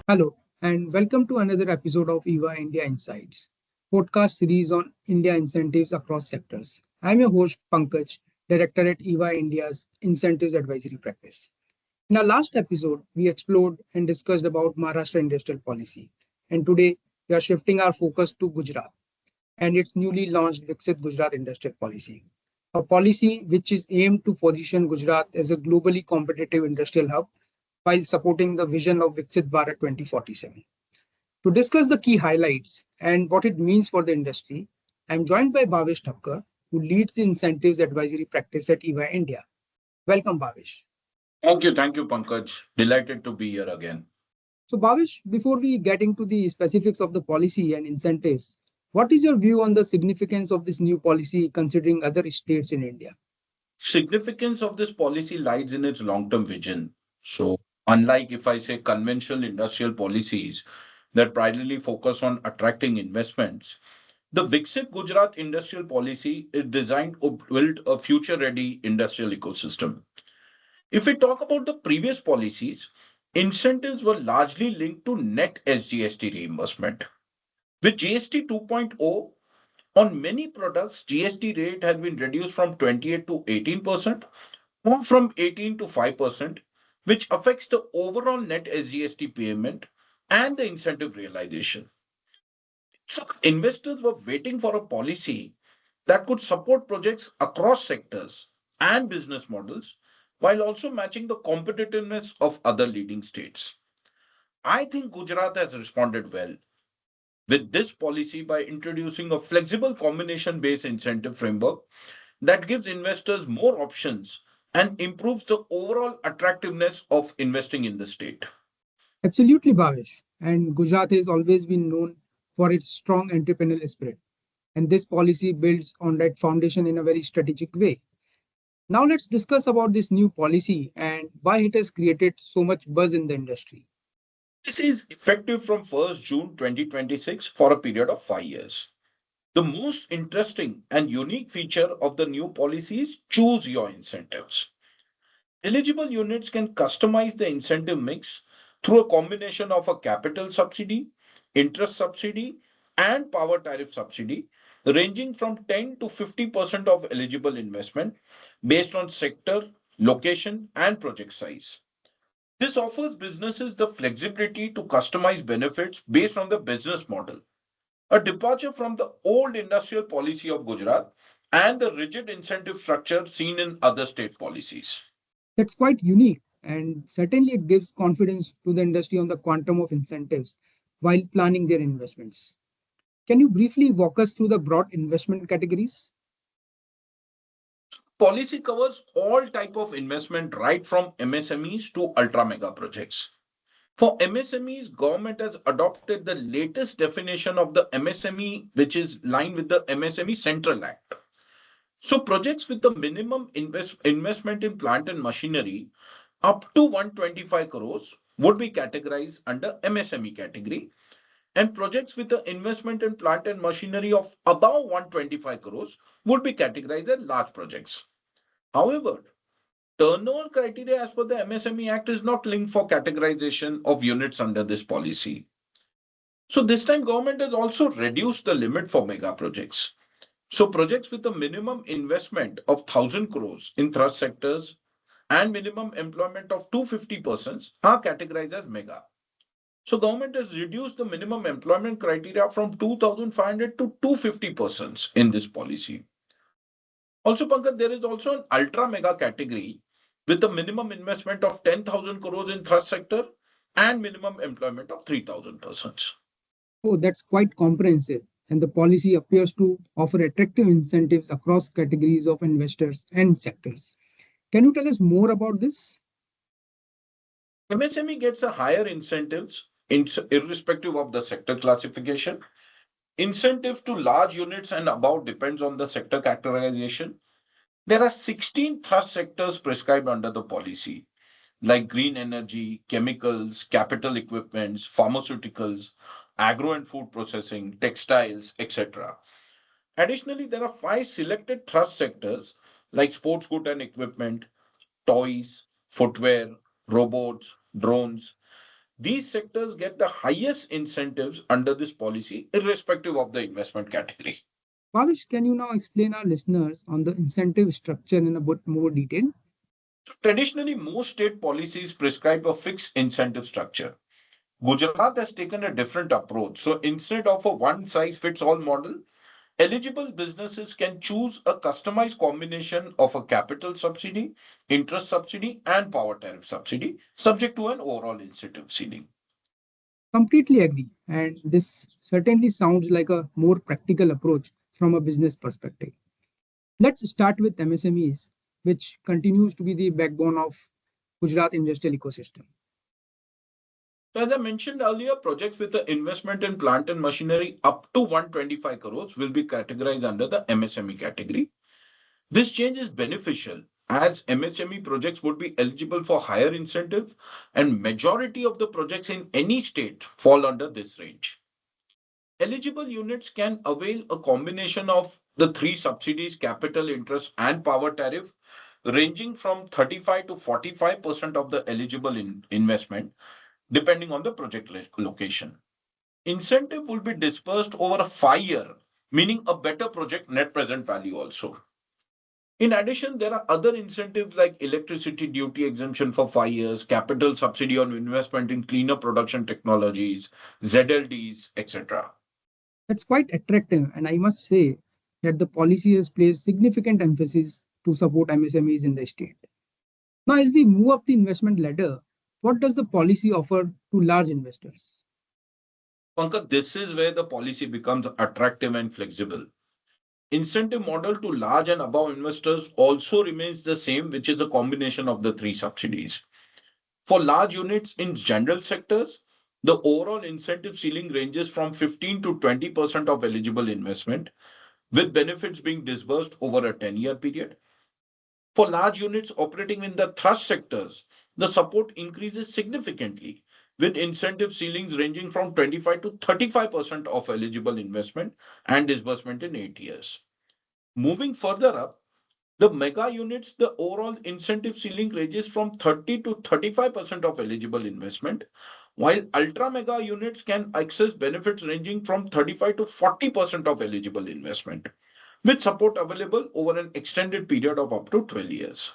Hello, and welcome to another episode of EVA India Insights, podcast series on India incentives across sectors. I'm your host Pankaj, director at EVA India's Incentives Advisory Practice. In our last episode, we explored and discussed about Maharashtra industrial policy, and today we are shifting our focus to Gujarat and its newly launched Viksit Gujarat industrial policy, a policy which is aimed to position Gujarat as a globally competitive industrial hub while supporting the vision of Viksit Bharat 2047. To discuss the key highlights and what it means for the industry, I am joined by Bhavesh Thakkar, who leads the incentives advisory practice at EY India. Welcome, Bhavesh. Thank you, Pankaj. Delighted to be here again. So, Bhavesh, before we get into the specifics of the policy and incentives, what is your view on the significance of this new policy considering other states in India? Significance of this policy lies in its long-term vision. So, unlike if I say conventional industrial policies that primarily focus on attracting investments, the Viksit Gujarat industrial policy is designed to build a future-ready industrial ecosystem. If we talk about the previous policies, incentives were largely linked to net SGST reimbursement. With GST 2.0, on many products, GST rate has been reduced from 28 to 18% or from 18 to 5%, which affects the overall net SGST payment and the incentive realization. So investors were waiting for a policy that could support projects across sectors and business models while also matching the competitiveness of other leading states. I think Gujarat has responded well with this policy by introducing a flexible combination based incentive framework that gives investors more options and improves the overall attractiveness of investing in the state. Absolutely, Bhavesh. And Gujarat has always been known for its strong entrepreneurial spirit. And this policy builds on that foundation in a very strategic way. Now let's discuss about this new policy and why it has created so much buzz in the industry. This is effective from 1st June 2026 for a period of 5 years. The most interesting and unique feature of the new policy is choose your incentives. Eligible units can customize the incentive mix through a combination of a capital subsidy, interest subsidy, and power tariff subsidy, ranging from 10 to 50% of eligible investment based on sector, location, and project size. This offers businesses the flexibility to customize benefits based on the business model, a departure from the old industrial policy of Gujarat and the rigid incentive structure seen in other state policies. That's quite unique, and certainly it gives confidence to the industry on the quantum of incentives while planning their investments. Can you briefly walk us through the broad investment categories? Policy covers all type of investment right from MSMEs to ultra mega projects. For MSMEs, government has adopted the latest definition of the MSME, which is lined with the MSME Central Act. So projects with the minimum investment in plant and machinery up to 125 crores would be categorized under MSME category, and projects with the investment in plant and machinery of above 125 crores would be categorized as large projects. However, turnover criteria as per the MSME Act is not linked for categorization of units under this policy. So this time government has also reduced the limit for mega projects. So projects with a minimum investment of 1000 crores in thrust sectors and minimum employment of 250 persons are categorized as mega. So government has reduced the minimum employment criteria from 2500 to 250 persons in this policy. Also, Pankaj, there is also an ultra mega category with a minimum investment of 10,000 crores in thrust sector and minimum employment of 3,000 persons. Oh, that's quite comprehensive, and the policy appears to offer attractive incentives across categories of investors and sectors. Can you tell us more about this? MSME gets a higher incentives irrespective of the sector classification. Incentives to large units and above depends on the sector categorization. There are 16 thrust sectors prescribed under the policy, like green energy, chemicals, capital equipments, pharmaceuticals, agro and food processing, textiles, etc. Additionally, there are five selected thrust sectors like sports good and equipment, toys, footwear, robots, drones. These sectors get the highest incentives under this policy, irrespective of the investment category. Bhavish, can you now explain our listeners on the incentive structure in a bit more detail? So traditionally, most state policies prescribe a fixed incentive structure. Gujarat has taken a different approach. So instead of a one size fits all model, eligible businesses can choose a customized combination of a capital subsidy, interest subsidy, and power tariff subsidy, subject to an overall incentive ceiling. Completely agree. And this certainly sounds like a more practical approach from a business perspective. Let's start with MSMEs, which continues to be the backbone of Gujarat industrial ecosystem. So as I mentioned earlier, projects with the investment in plant and machinery up to 125 crores will be categorized under the MSME category. This change is beneficial as MSME projects would be eligible for higher incentive and majority of the projects in any state fall under this range. Eligible units can avail a combination of the three subsidies, capital, interest, and power tariff, ranging from 35 to 45% of the eligible investment, depending on the project location. Incentive will be dispersed over a 5 year, meaning a better project net present value also. In addition, there are other incentives like electricity duty exemption for 5 years, capital subsidy on investment in cleaner production technologies, ZLDs, etc. That's quite attractive, and I must say that the policy has placed significant emphasis to support MSMEs in the state. Now, as we move up the investment ladder, what does the policy offer to large investors? Pankaj, this is where the policy becomes attractive and flexible. Incentive model to large and above investors also remains the same, which is a combination of the three subsidies. For large units in general sectors, the overall incentive ceiling ranges from 15 to 20% of eligible investment, with benefits being disbursed over a 10-year period. For large units operating in the thrust sectors, the support increases significantly, with incentive ceilings ranging from 25 to 35% of eligible investment and disbursement in 8 years. Moving further up, the mega units, the overall incentive ceiling ranges from 30 to 35% of eligible investment, while ultra mega units can access benefits ranging from 35 to 40% of eligible investment, with support available over an extended period of up to 12 years.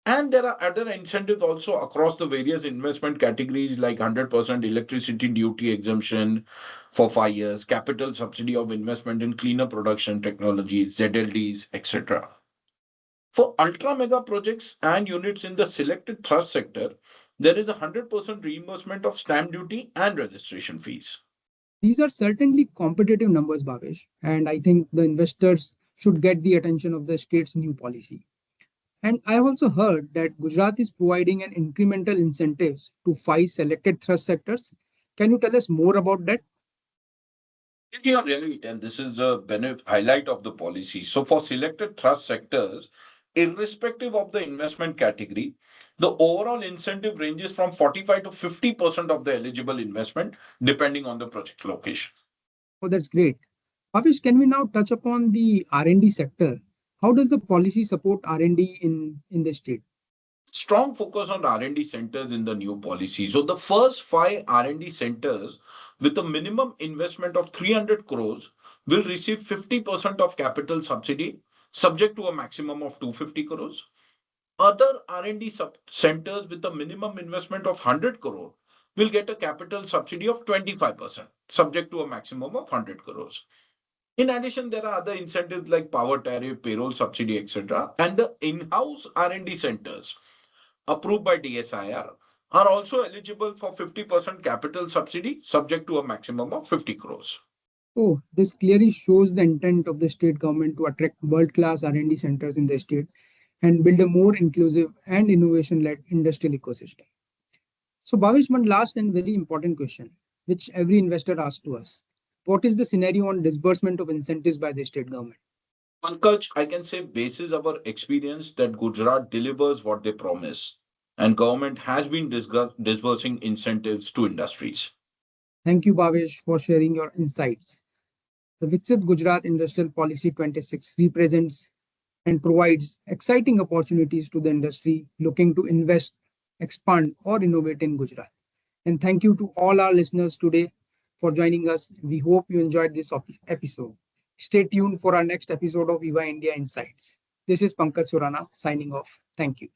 And there are other incentives also across the various investment categories like 100% electricity duty exemption for 5 years, capital subsidy of investment in cleaner production technologies, ZLDs, etc. For ultra mega projects and units in the selected trust sector, there is a 100% reimbursement of stamp duty and registration fees. These are certainly competitive numbers, Bhavesh, and I think the investors should get the attention of the state's new policy. And I have also heard that Gujarat is providing an incremental incentives to five selected thrust sectors. Can you tell us more about that? You are right, and this is the highlight of the policy. So, for selected trust sectors, irrespective of the investment category, the overall incentive ranges from 45 to 50% of the eligible investment, depending on the project location. Oh, that's great. Bhavesh, can we now touch upon the R&D sector? How does the policy support R&D in the state? Strong focus on R&D centers in the new policy. So, the first five R&D centers with a minimum investment of 300 crores will receive 50% of capital subsidy, subject to a maximum of 250 crores. Other R&D centers with a minimum investment of 100 crore will get a capital subsidy of 25%, subject to a maximum of 100 crores. In addition, there are other incentives like power tariff, payroll subsidy, etc. And the in-house R&D centers approved by DSIR are also eligible for 50% capital subsidy, subject to a maximum of 50 crores. Oh, this clearly shows the intent of the state government to attract world-class R&D centers in the state and build a more inclusive and innovation-led industrial ecosystem. So, Bhavesh, one last and very important question, which every investor asks to us. What is the scenario on disbursement of incentives by the state government? Pankaj, I can say basis our experience that Gujarat delivers what they promise, and government has been disbursing incentives to industries. Thank you, Bhavesh, for sharing your insights. The Viksit Gujarat Industrial Policy 26 represents and provides exciting opportunities to the industry looking to invest, expand, or innovate in Gujarat. And thank you to all our listeners today for joining us. We hope you enjoyed this episode. Stay tuned for our next episode of Viva India Insights. This is Pankaj Surana signing off. Thank you.